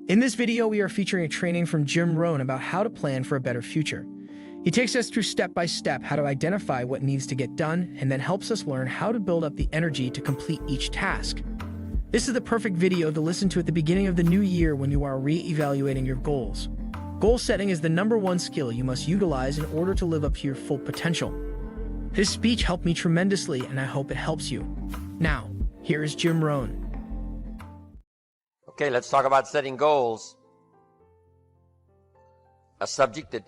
In this video, we are featuring a training from Rohn about how to plan for a better future. He takes us through step by step how to identify what needs to get done and then helps us learn how to build up the energy to complete each task. This is the perfect video to listen to at the beginning of the new year when you are re-evaluating your goals. Goal setting is the #1 skill you must utilize in order to live up to your full potential. His speech helped me tremendously and I hope it helps you. Now, here is Rohn. Okay, let's talk about setting goals. A subject that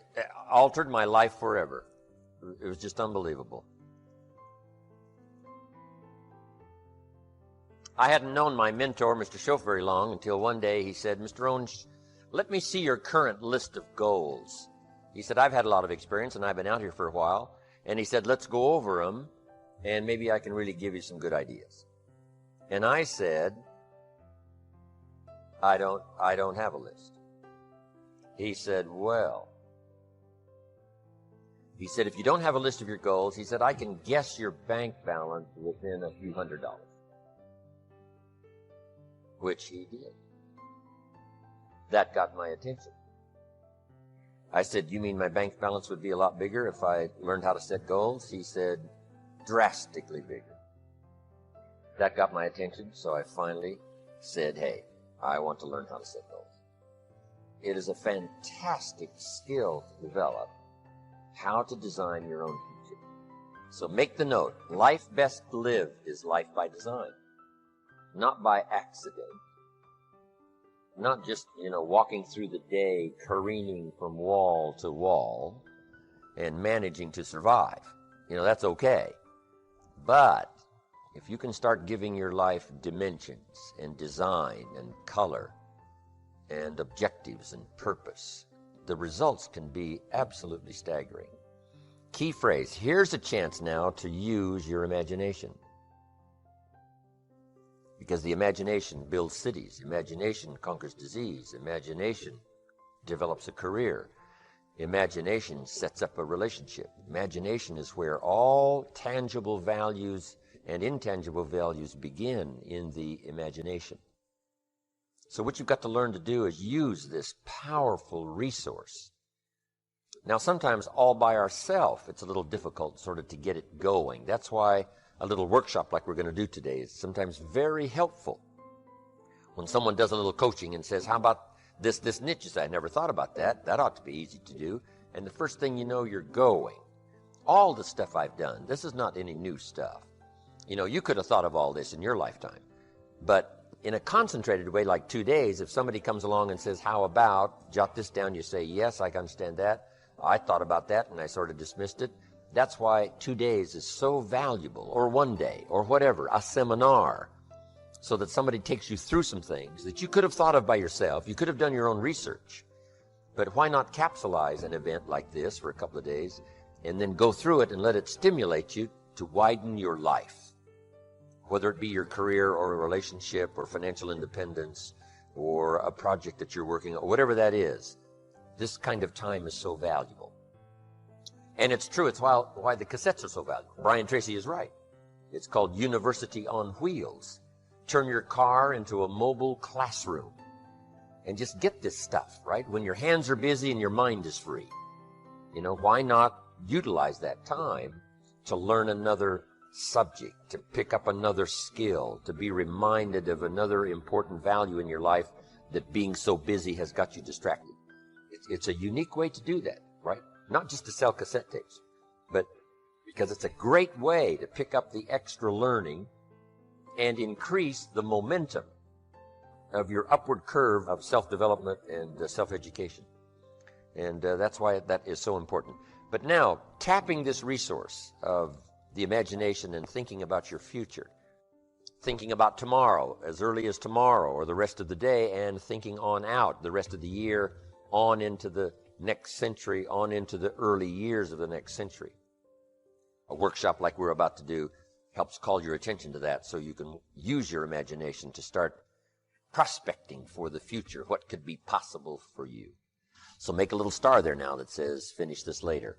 altered my life forever. It was just unbelievable. I hadn't known my mentor, Mr. Schoaf, very long until one day he said, "Mr. Rohn, let me see your current list of goals." He said, "I've had a lot of experience and I've been out here for a while." And he said, "Let's go over them and maybe I can really give you some good ideas." And I said, I don't have a list. He said, if you don't have a list of your goals, he said, I can guess your bank balance within a few $100s. Which he did. That got my attention. I said, "You mean my bank balance would be a lot bigger if I learned how to set goals?" He said, "Drastically bigger." That got my attention, so I finally said, "Hey, I want to learn how to set goals." It is a fantastic skill to develop, how to design your own future. So make the note, life best lived is life by design, not by accident. Not just, walking through the day, careening from wall to wall and managing to survive. That's okay. But if you can start giving your life dimensions and design and color and objectives and purpose, the results can be absolutely staggering. Key phrase, here's a chance now to use your imagination. Because the imagination builds cities, imagination conquers disease, imagination develops a career, imagination sets up a relationship. Imagination is where all tangible values and intangible values begin in the imagination. So what you've got to learn to do is use this powerful resource. Now sometimes all by ourselves it's a little difficult sort of to get it going. That's why a little workshop like we're going to do today is sometimes very helpful. When someone does a little coaching and says, "How about this niche?" You say, "I never thought about that. That ought to be easy to do." And the first thing you know, you're going. All the stuff I've done, this is not any new stuff. You could have thought of all this in your lifetime. But in a concentrated way, like 2 days, if somebody comes along and says, "How about," jot this down, you say, "Yes, I can understand that. I thought about that," and I sort of dismissed it. That's why 2 days is so valuable, or 1 day, or whatever, a seminar, so that somebody takes you through some things that you could have thought of by yourself. You could have done your own research. But why not capsulize an event like this for a couple of days and then go through it and let it stimulate you to widen your life? Whether it be your career or a relationship or financial independence or a project that you're working on, whatever that is, this kind of time is so valuable. And it's true, it's why the cassettes are so valuable. Brian Tracy is right. It's called University on Wheels. Turn your car into a mobile classroom and just get this stuff, right? When your hands are busy and your mind is free. Why not utilize that time to learn another subject, to pick up another skill, to be reminded of another important value in your life that being so busy has got you distracted. It's a unique way to do that, right? Not just to sell cassette tapes, but because it's a great way to pick up the extra learning and increase the momentum of your upward curve of self-development and self-education. And that's why that is so important. But now, tapping this resource of the imagination and thinking about your future, thinking about tomorrow, as early as tomorrow or the rest of the day, and thinking on out the rest of the year, on into the next century, on into the early years of the next century. A workshop like we're about to do helps call your attention to that so you can use your imagination to start prospecting for the future, what could be possible for you. So make a little star there now that says, "Finish this later."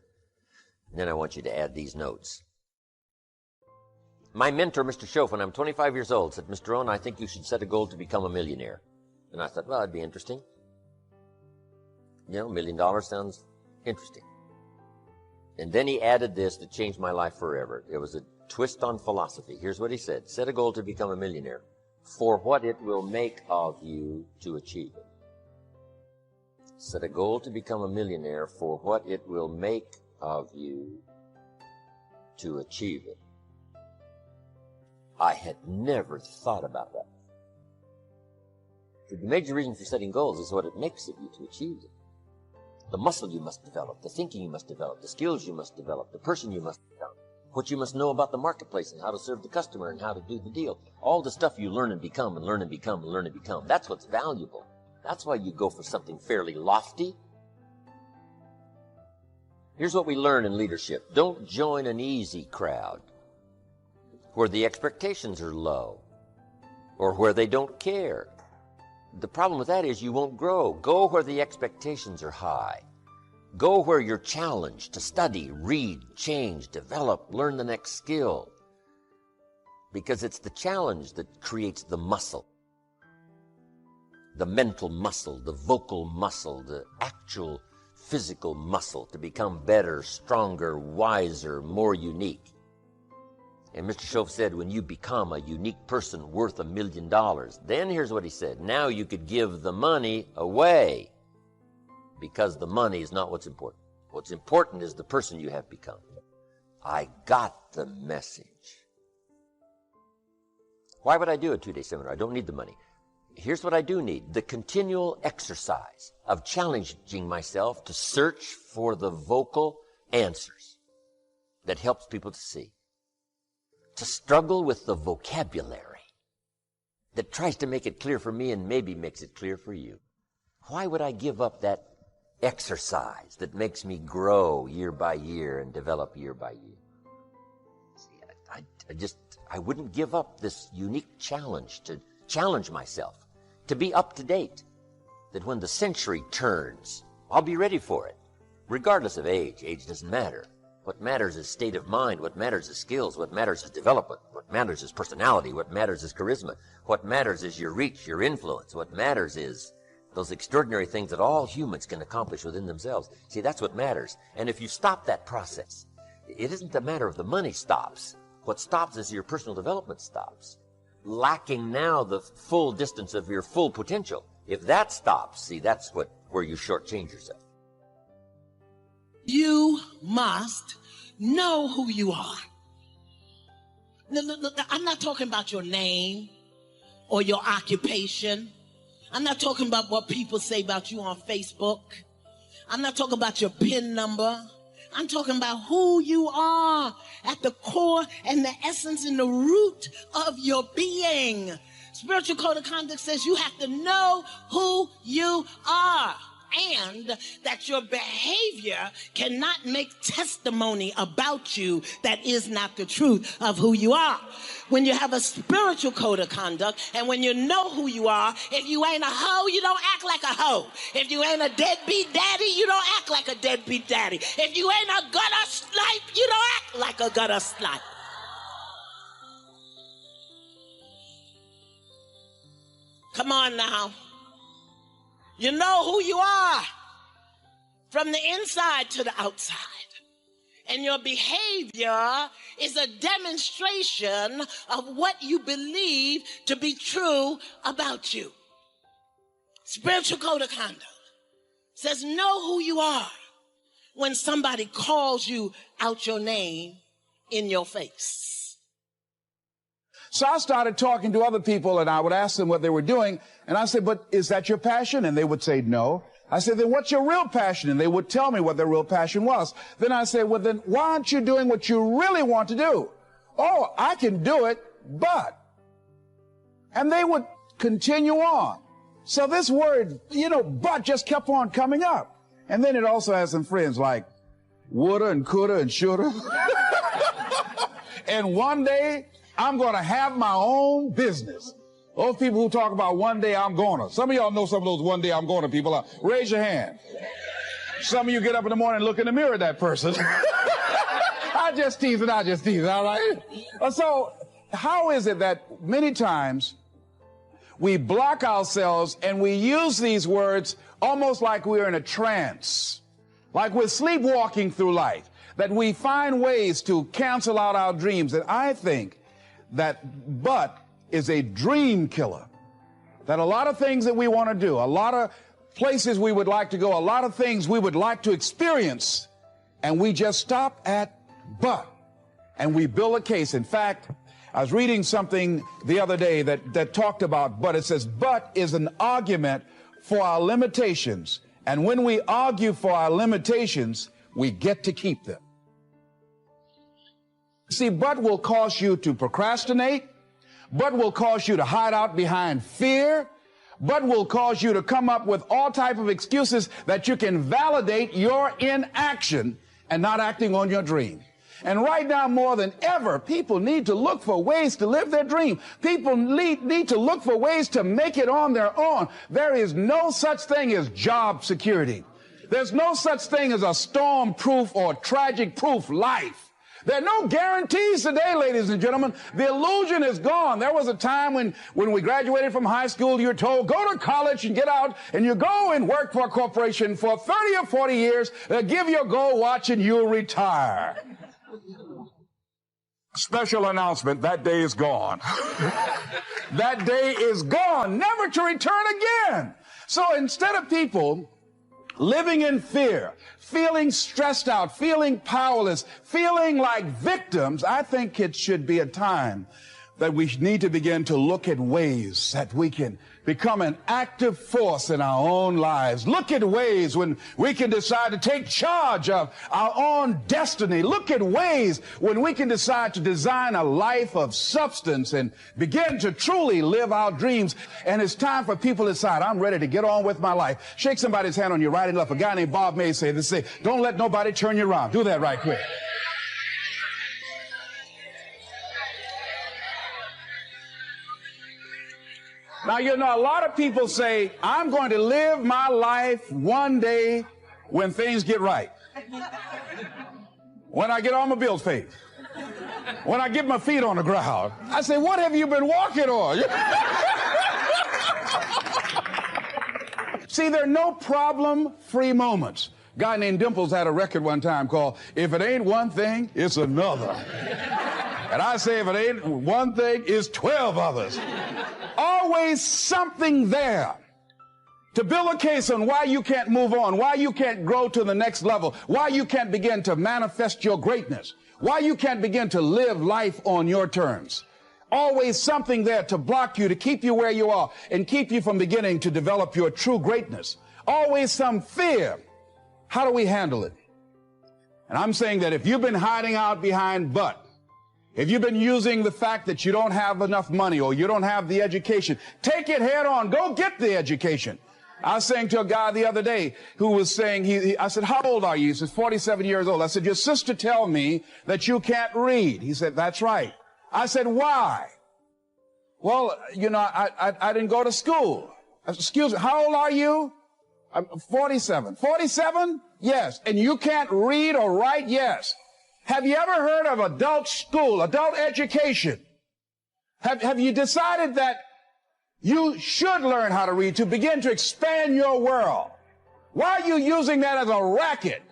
And then I want you to add these notes. My mentor, Mr. Schoaf, when I'm 25 years old, said, "Mr. Rohn, I think you should set a goal to become a millionaire." And I thought, well, that'd be interesting. $1 million sounds interesting. And then he added this that changed my life forever. It was a twist on philosophy. Here's what he said. Set a goal to become a millionaire for what it will make of you to achieve it. Set a goal to become a millionaire for what it will make of you to achieve it. I had never thought about that. The major reason for setting goals is what it makes of you to achieve it. The muscle you must develop, the thinking you must develop, the skills you must develop, the person you must become, what you must know about the marketplace and how to serve the customer and how to do the deal. All the stuff you learn and become and learn and become and learn and become. That's what's valuable. That's why you go for something fairly lofty. Here's what we learn in leadership. Don't join an easy crowd where the expectations are low or where they don't care. The problem with that is you won't grow. Go where the expectations are high. Go where you're challenged to study, read, change, develop, learn the next skill. Because it's the challenge that creates the muscle. The mental muscle, the vocal muscle, the actual physical muscle to become better, stronger, wiser, more unique. And Mr. Schoaf said, when you become a unique person worth $1 million, then here's what he said, now you could give the money away because the money is not what's important. What's important is the person you have become. I got the message. Why would I do a 2-day seminar? I don't need the money. Here's what I do need, the continual exercise of challenging myself to search for the vocal answers that helps people to see. To struggle with the vocabulary that tries to make it clear for me and maybe makes it clear for you. Why would I give up that exercise that makes me grow year by year and develop year by year? See, I wouldn't give up this unique challenge to challenge myself, to be up to date, that when the century turns, I'll be ready for it, regardless of age. Age doesn't matter. What matters is state of mind. What matters is skills. What matters is development. What matters is personality. What matters is charisma. What matters is your reach, your influence. What matters is those extraordinary things that all humans can accomplish within themselves. See, that's what matters. And if you stop that process, it isn't a matter of the money stops. What stops is your personal development stops. Lacking now the full distance of your full potential. If that stops, see, that's where you shortchange yourself. You must know who you are. No, I'm not talking about your name or your occupation. I'm not talking about what people say about you on Facebook. I'm not talking about your PIN number. I'm talking about who you are at the core and the essence and the root of your being. Spiritual code of conduct says you have to know who you are, and that your behavior cannot make testimony about you that is not the truth of who you are. When you have a spiritual code of conduct and when you know who you are, if you ain't a hoe, you don't act like a hoe. If you ain't a deadbeat daddy, you don't act like a deadbeat daddy. If you ain't a gutter snipe, you don't act like a gutter snipe. Come on now. You know who you are from the inside to the outside. And your behavior is a demonstration of what you believe to be true about you. Spiritual code of conduct says know who you are when somebody calls you out your name in your face. So I started talking to other people, and I would ask them what they were doing. And I said, but is that your passion? And they would say, no. I said, then what's your real passion? And they would tell me what their real passion was. Then I said, well, then why aren't you doing what you really want to do? Oh, I can do it, but. And they would continue on. So this word, but just kept on coming up. And then it also has some friends like woulda and coulda and shoulda. And one day, I'm going to have my own business. Those people who talk about one day I'm gonna. Some of y'all know some of those one day I'm gonna people. Raise your hand. Some of you get up in the morning and look in the mirror at that person. I just tease, all right? So how is it that many times we block ourselves and we use these words almost like we're in a trance, like we're sleepwalking through life, that we find ways to cancel out our dreams. And I think that but is a dream killer, that a lot of things that we want to do, a lot of places we would like to go, a lot of things we would like to experience, and we just stop at but, and we build a case. In fact, I was reading something the other day that talked about but. It says but is an argument for our limitations, and when we argue for our limitations, we get to keep them. See, but will cause you to procrastinate, but will cause you to hide out behind fear, but will cause you to come up with all type of excuses that you can validate your inaction and not acting on your dream. And right now, more than ever, people need to look for ways to live their dream. People need to look for ways to make it on their own. There is no such thing as job security. There's no such thing as a storm-proof or tragic-proof life. There are no guarantees today, ladies and gentlemen. The illusion is gone. There was a time when we graduated from high school, you were told, go to college and get out, and you go and work for a corporation for 30 or 40 years, give your gold watch, and you'll retire. Special announcement, that day is gone. That day is gone, never to return again. So instead of people living in fear, feeling stressed out, feeling powerless, feeling like victims, I think it should be a time that we need to begin to look at ways that we can become an active force in our own lives. Look at ways when we can decide to take charge of our own destiny. Look at ways when we can decide to design a life of substance and begin to truly live our dreams. And it's time for people to decide, I'm ready to get on with my life. Shake somebody's hand on your right and left. A guy named Bob May say this, don't let nobody turn you around. Do that right quick. Now, you know, a lot of people say, I'm going to live my life one day when things get right. When I get all my bills paid. When I get my feet on the ground. I say, what have you been walking on? See, there are no problem-free moments. A guy named Dimples had a record one time called, If It Ain't One Thing, It's Another. And I say, if it ain't one thing, it's 12 others. Always something there to build a case on why you can't move on, why you can't grow to the next level, why you can't begin to manifest your greatness, why you can't begin to live life on your terms. Always something there to block you, to keep you where you are, and keep you from beginning to develop your true greatness. Always some fear. How do we handle it? And I'm saying that if you've been hiding out behind but, if you've been using the fact that you don't have enough money or you don't have the education, take it head on. Go get the education. I was saying to a guy the other day who was saying, I said, how old are you? He says, 47 years old. I said, your sister told me that you can't read. He said, that's right. I said, why? Well, you know, I didn't go to school. I said, excuse me, how old are you? I'm 47. 47? Yes. And you can't read or write? Yes. Have you ever heard of adult school, adult education? Have you decided that you should learn how to read to begin to expand your world? Why are you using that as a racket?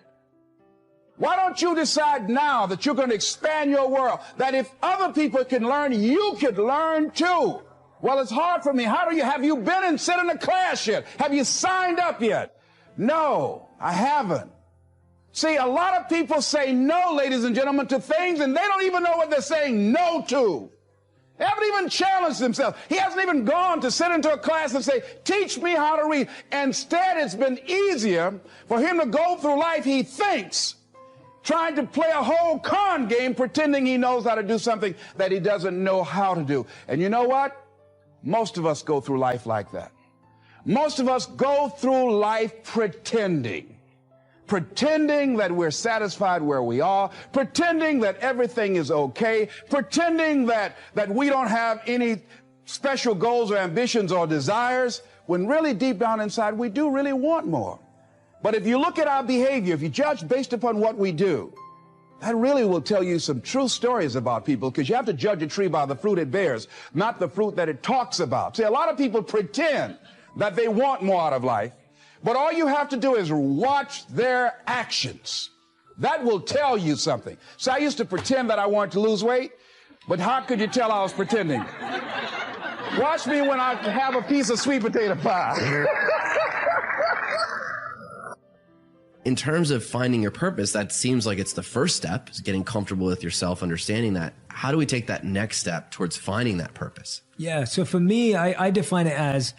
Why don't you decide now that you're going to expand your world, that if other people can learn, you could learn too? Well, it's hard for me. Have you been and sit in a class yet? Have you signed up yet? No, I haven't. See, a lot of people say no, ladies and gentlemen, to things, and they don't even know what they're saying no to. They haven't even challenged themselves. He hasn't even gone to sit into a class and say, teach me how to read. Instead, it's been easier for him to go through life, he thinks, trying to play a whole con game, pretending he knows how to do something that he doesn't know how to do. And you know what? Most of us go through life like that. Most of us go through life pretending that we're satisfied where we are, pretending that everything is okay, pretending that we don't have any special goals or ambitions or desires, when really deep down inside we do really want more. But if you look at our behavior, if you judge based upon what we do, that really will tell you some true stories about people, because you have to judge a tree by the fruit it bears, not the fruit that it talks about. See, a lot of people pretend that they want more out of life, but all you have to do is watch their actions. That will tell you something. So I used to pretend that I wanted to lose weight, but how could you tell I was pretending? Watch me when I have a piece of sweet potato pie. In terms of finding your purpose, that seems like it's the first step, is getting comfortable with yourself, understanding that. How do we take that next step towards finding that purpose? Yeah, so for me, I define it as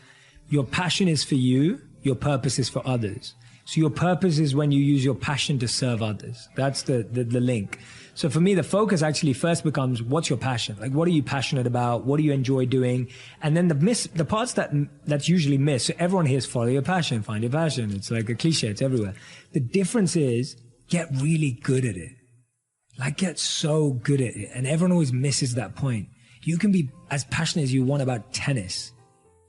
your passion is for you, your purpose is for others. So your purpose is when you use your passion to serve others. That's the link. So for me, the focus actually first becomes, what's your passion? Like, what are you passionate about? What do you enjoy doing? And then the parts that's usually missed. So everyone hears follow your passion, find your passion. It's like a cliche. It's everywhere. The difference is get really good at it. Like, get so good at it. And everyone always misses that point. You can be as passionate as you want about tennis,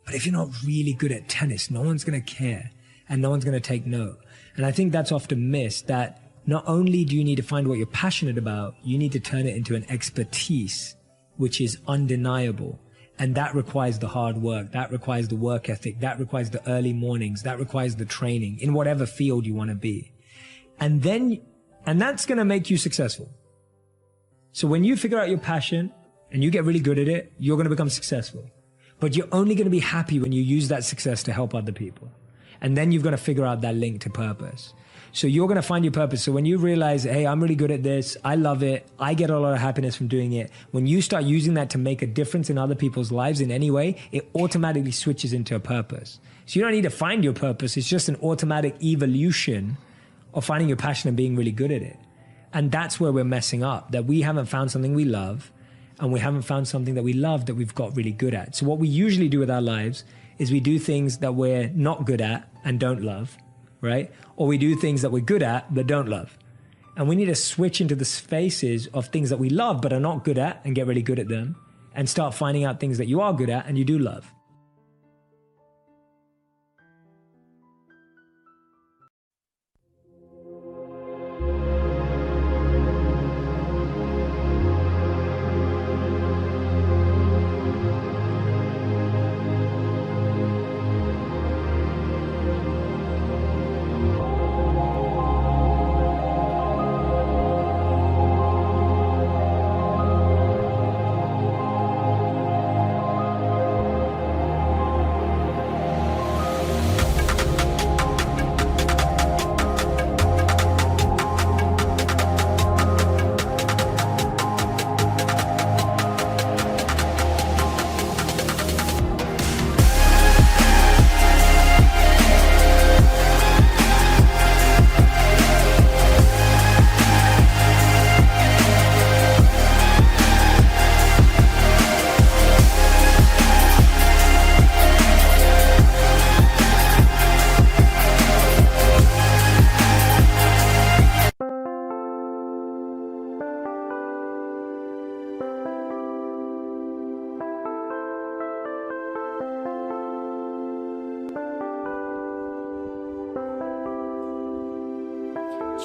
but if you're not really good at tennis, no one's going to care and no one's going to take note. And I think that's often missed, that not only do you need to find what you're passionate about, you need to turn it into an expertise, which is undeniable. And that requires the hard work. That requires the work ethic. That requires the early mornings. That requires the training in whatever field you want to be. And that's going to make you successful. So when you figure out your passion and you get really good at it, you're going to become successful. But you're only going to be happy when you use that success to help other people. And then you've got to figure out that link to purpose. So you're going to find your purpose. So when you realize, hey, I'm really good at this, I love it, I get a lot of happiness from doing it, when you start using that to make a difference in other people's lives in any way, it automatically switches into a purpose. So you don't need to find your purpose. It's just an automatic evolution of finding your passion and being really good at it. And that's where we're messing up, that we haven't found something we love, and we haven't found something that we love that we've got really good at. So what we usually do with our lives is we do things that we're not good at and don't love, right? Or we do things that we're good at but don't love. And we need to switch into the spaces of things that we love but are not good at and get really good at them, and start finding out things that you are good at and you do love.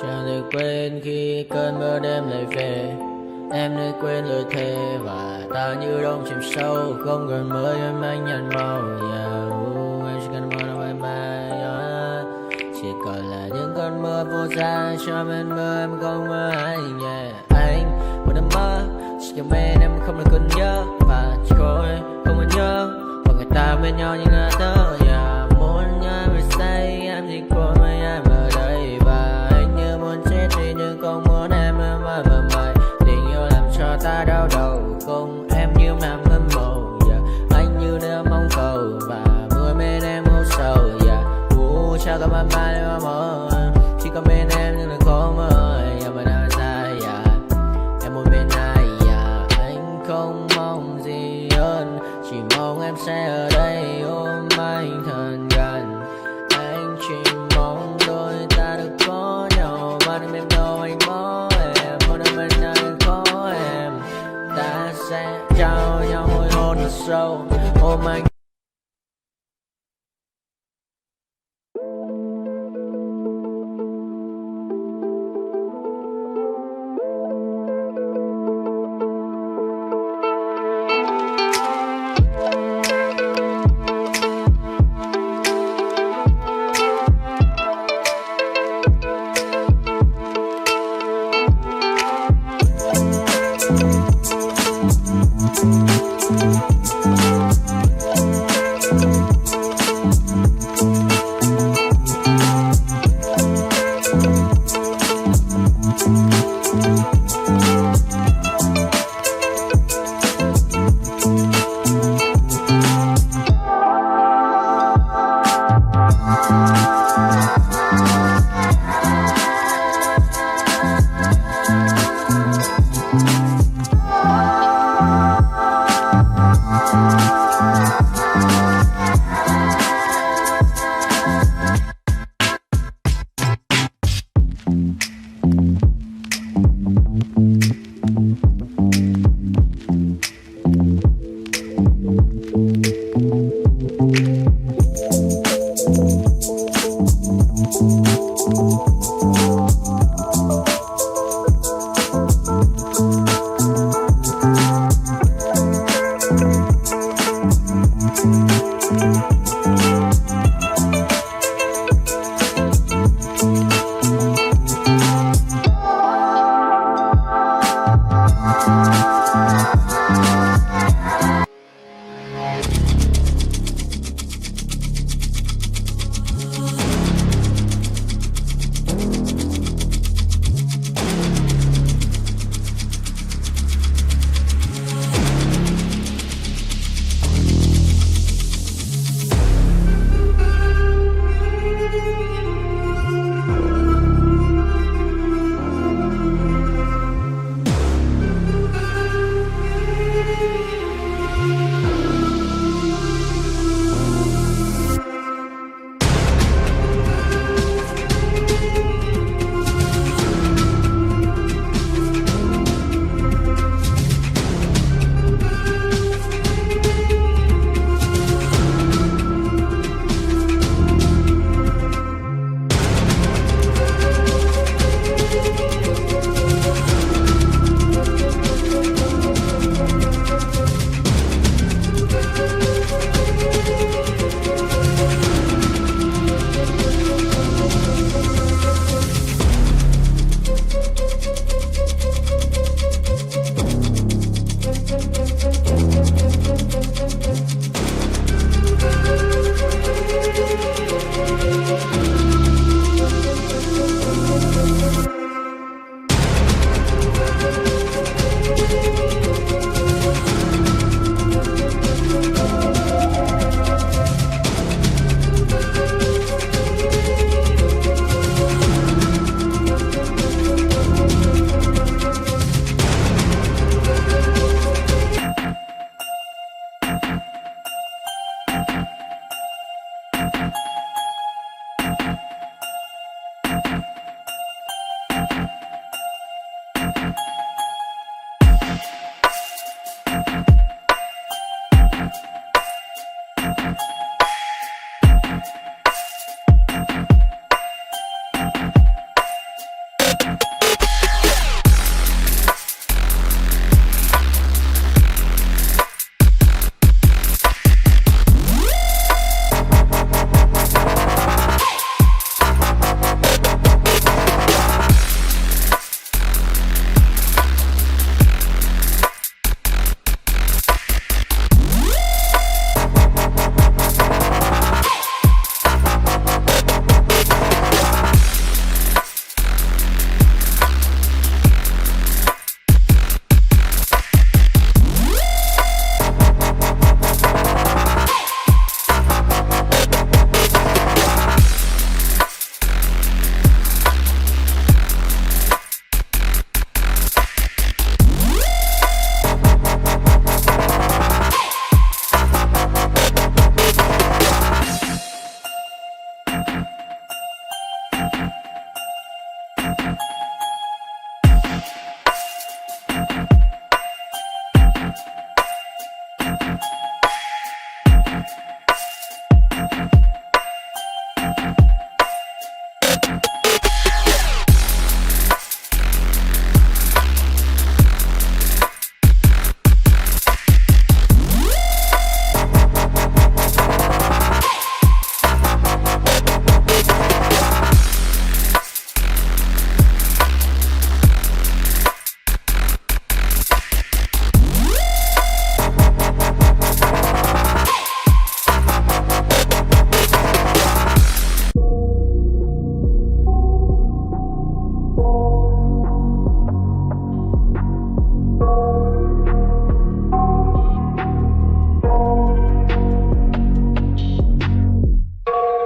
Chẳng được quên khi cơn mưa đêm lại về. Em đã quên lời thề và ta như đông chìm sâu. Không gần mới em anh nhận màu. Anh chỉ cần mơ đâu em bay. Chỉ còn là những cơn mưa vô giá. Cho bên mơ em không mơ anh. Anh một đêm mơ. Chỉ cần bên em không được cần nhớ. Và chỉ có em không muốn nhớ. Và người ta bên nhau như ngã tớ. Muốn nhớ về say em chỉ có mấy em ở đây. Và anh như muốn chết đi nhưng không muốn em mãi mãi. Tình yêu làm cho ta đau đầu. Cùng em như nằm hâm mộ. Anh như đeo mong cầu. Và vui bên em ngủ sầu. Chào các bạn mai em mơ. Chỉ có bên em nhưng đừng có mơ. Em vẫn đang dài. Em muốn bên ai. Anh không mong gì hơn. Chỉ mong em sẽ ở đây ôm anh thật gần. Anh chỉ mong đôi ta được có nhau. Mà đừng em đâu anh có em. Một đêm bên anh có em. Ta sẽ trao nhau môi hôn thật sâu. Ôm anh.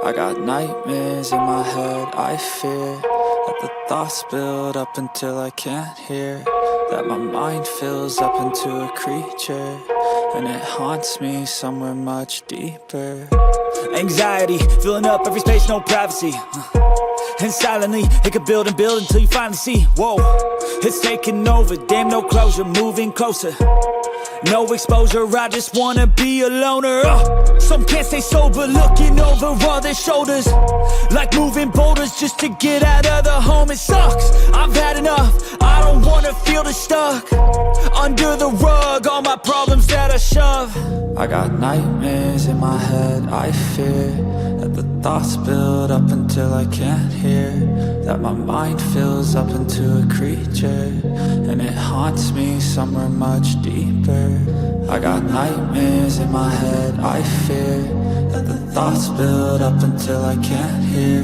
I got nightmares in my head, I fear that the thoughts build up until I can't hear, that my mind fills up into a creature, and it haunts me somewhere much deeper. Anxiety, filling up every space, no privacy. And silently, it could build and build until you finally see, whoa, it's taking over, damn no closure, moving closer. No exposure, I just wanna be a loner. Some can't stay sober, looking over all their shoulders, like moving boulders just to get out of the home. It sucks, I've had enough, I don't wanna feel the stuck under the rug, all my problems that I shove. I got nightmares in my head, I fear that the thoughts build up until I can't hear, that my mind fills up into a creature, and it haunts me somewhere much deeper. I got nightmares in my head, I fear that the thoughts build up until I can't hear,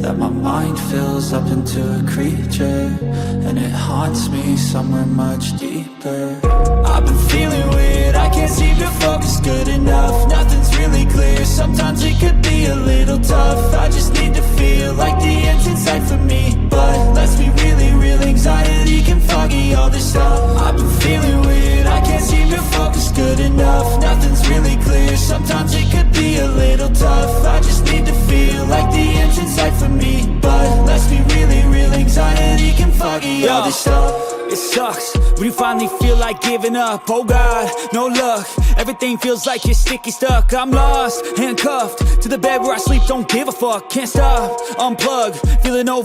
that my mind fills up into a creature, and it haunts me somewhere much deeper. I've been feeling weird, I can't seem to focus good enough. Nothing's really clear, sometimes it could be a little tough. I just need to feel like the end's in sight for me, but let's be really real, anxiety can foggy all this stuff. I've been feeling weird, I can't seem to focus good enough. Nothing's really clear, sometimes it could be a little tough. I just need to feel like the end's in sight for me, but let's be really real, anxiety can foggy all this stuff. It sucks when you finally feel like giving up. Oh God, no luck, everything feels like you're sticky stuck. I'm lost, handcuffed to the bed where I sleep, don't give a fuck. Can't stop, unplug, feeling over